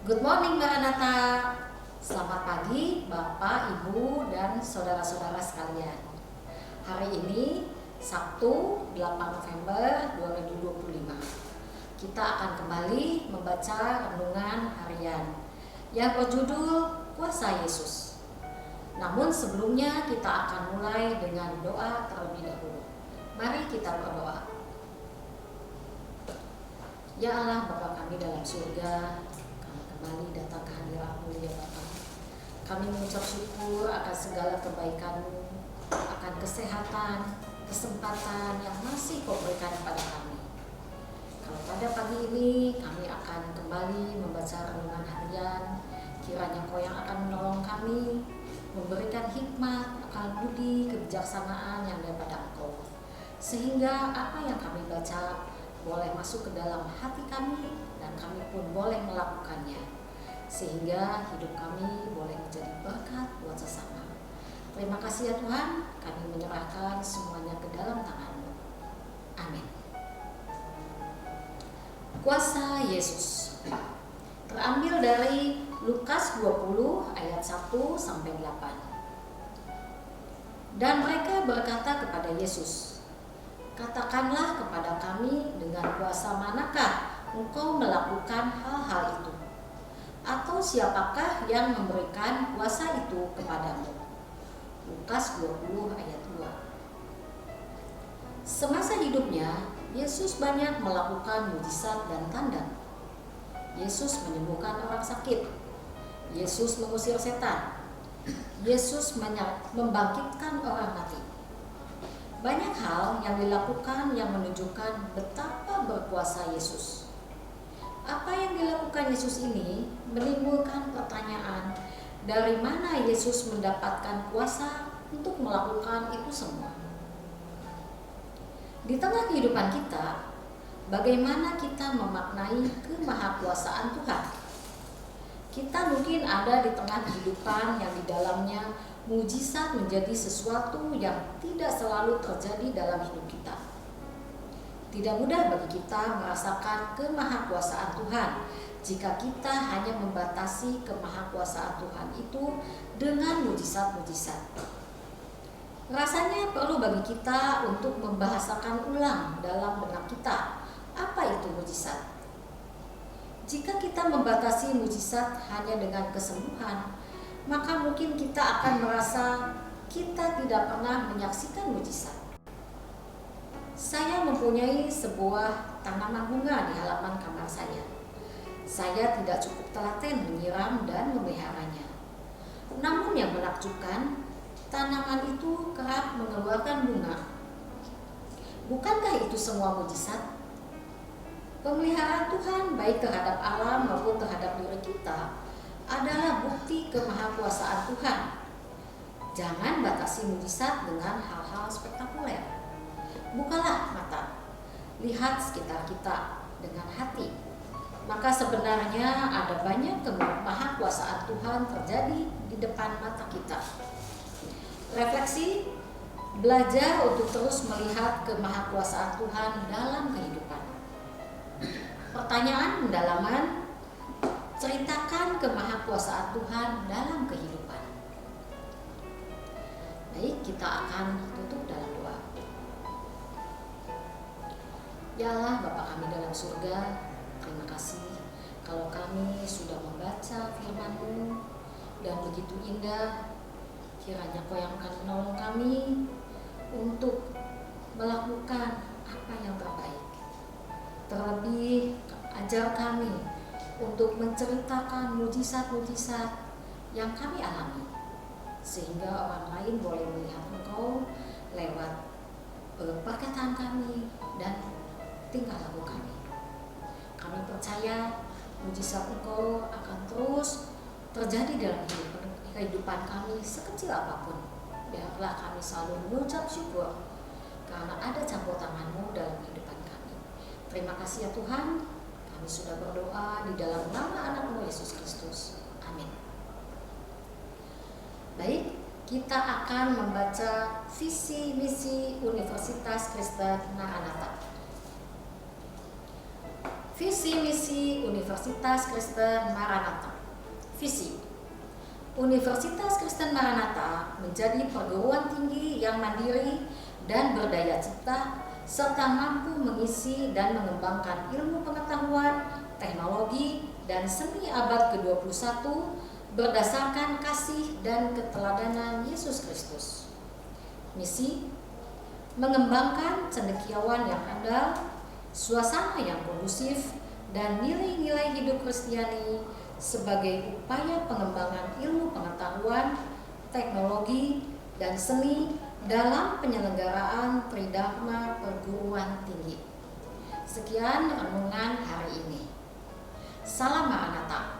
Good morning Maranatha. Selamat pagi Bapak, Ibu, dan saudara-saudara sekalian. Hari ini Sabtu 8 November 2025. Kita akan kembali membaca renungan harian yang berjudul Kuasa Yesus. Namun sebelumnya kita akan mulai dengan doa terlebih dahulu. Mari kita berdoa. Ya Allah Bapa kami dalam surga, kami kembali datang ke hadirat-Mu ya Bapa. Kami mengucap syukur akan segala kebaikan-Mu, akan kesehatan, kesempatan yang masih Kau berikan kepada kami. Kalau pada pagi ini kami akan kembali membaca renungan harian, kiranya Kau yang akan menolong kami, memberikan hikmat, akal budi, kebijaksanaan yang daripada Engkau, sehingga apa yang kami baca boleh masuk ke dalam hati kami dan kami pun boleh melakukannya, sehingga hidup kami boleh menjadi berkat buat sesama. Terima kasih ya Tuhan, kami menyerahkan semuanya ke dalam tangan-Mu. Amin. Kuasa Yesus terambil dari Lukas 20 ayat 1 sampai 8. Dan mereka berkata kepada Yesus, "Katakanlah kepada kami, dengan kuasa manakah Engkau melakukan hal-hal itu? Atau siapakah yang memberikan kuasa itu kepadamu?" Lukas 20 ayat 2. Semasa hidupnya, Yesus banyak melakukan mujizat dan tanda. Yesus menyembuhkan orang sakit. Yesus mengusir setan. Yesus membangkitkan orang mati. Banyak hal yang dilakukan yang menunjukkan betapa berkuasa Yesus. Apa yang dilakukan Yesus ini menimbulkan pertanyaan, dari mana Yesus mendapatkan kuasa untuk melakukan itu semua? Di tengah kehidupan kita, bagaimana kita memaknai kemahakuasaan Tuhan? Kita mungkin ada di tengah kehidupan yang di dalamnya mujizat menjadi sesuatu yang tidak selalu terjadi dalam hidup kita. Tidak mudah bagi kita merasakan kemahakuasaan Tuhan jika kita hanya membatasi kemahakuasaan Tuhan itu dengan mujizat-mujizat. Rasanya perlu bagi kita untuk membahasakan ulang dalam benak kita apa itu mujizat. Jika kita membatasi mujizat hanya dengan kesembuhan, maka mungkin kita akan merasa kita tidak pernah menyaksikan mujizat. Saya mempunyai sebuah tanaman bunga di halaman kamar saya. Saya tidak cukup telaten menyiram dan memeliharanya. Namun yang menakjubkan, tanaman itu kerap mengeluarkan bunga. Bukankah itu semua mujizat? Pemeliharaan Tuhan baik terhadap alam maupun terhadap diri kita adalah bukti kemahakuasaan Tuhan. Jangan batasi mujizat dengan hal-hal spektakuler. Bukalah mata, lihat sekitar kita dengan hati. Maka sebenarnya ada banyak kemahakuasaan Tuhan terjadi di depan mata kita. Refleksi, belajar untuk terus melihat kemahakuasaan Tuhan dalam kehidupan. Pertanyaan pendalaman, ceritakan kemahakuasaan Tuhan dalam kehidupan. Baik, kita akan tutup dalam doa. Ya Allah Bapa kami dalam surga, terima kasih kalau kami sudah membaca firman-Mu dan begitu indah. Kiranya Kau yang akan menolong kami untuk melakukan apa yang terbaik. Terlebih ajar kami untuk menceritakan mujizat-mujizat yang kami alami, sehingga orang lain boleh melihat Engkau lewat perkataan kami dan tingkah laku kami. Kami percaya mujizat Engkau akan terus terjadi dalam kehidupan kami sekecil apapun. Biarlah kami selalu mengucap syukur karena ada campur tangan-Mu dalam kehidupan kami. Terima kasih ya Tuhan, kami sudah berdoa di dalam nama anak-Mu Yesus Kristus. Amin. Baik, kita akan membaca visi misi Universitas Kristen Maranatha. Visi misi Universitas Kristen Maranatha. Visi Universitas Kristen Maranatha menjadi perguruan tinggi yang mandiri dan berdaya cipta, serta mampu mengisi dan mengembangkan ilmu pengetahuan, teknologi, dan seni abad ke-21 berdasarkan kasih dan keteladanan Yesus Kristus. Misi mengembangkan cendekiawan yang andal, suasana yang kondusif, dan nilai-nilai hidup Kristiani sebagai upaya pengembangan ilmu pengetahuan, teknologi, dan seni dalam penyelenggaraan Tridharma perguruan tinggi. Sekian renungan hari ini. Salam Maranatha.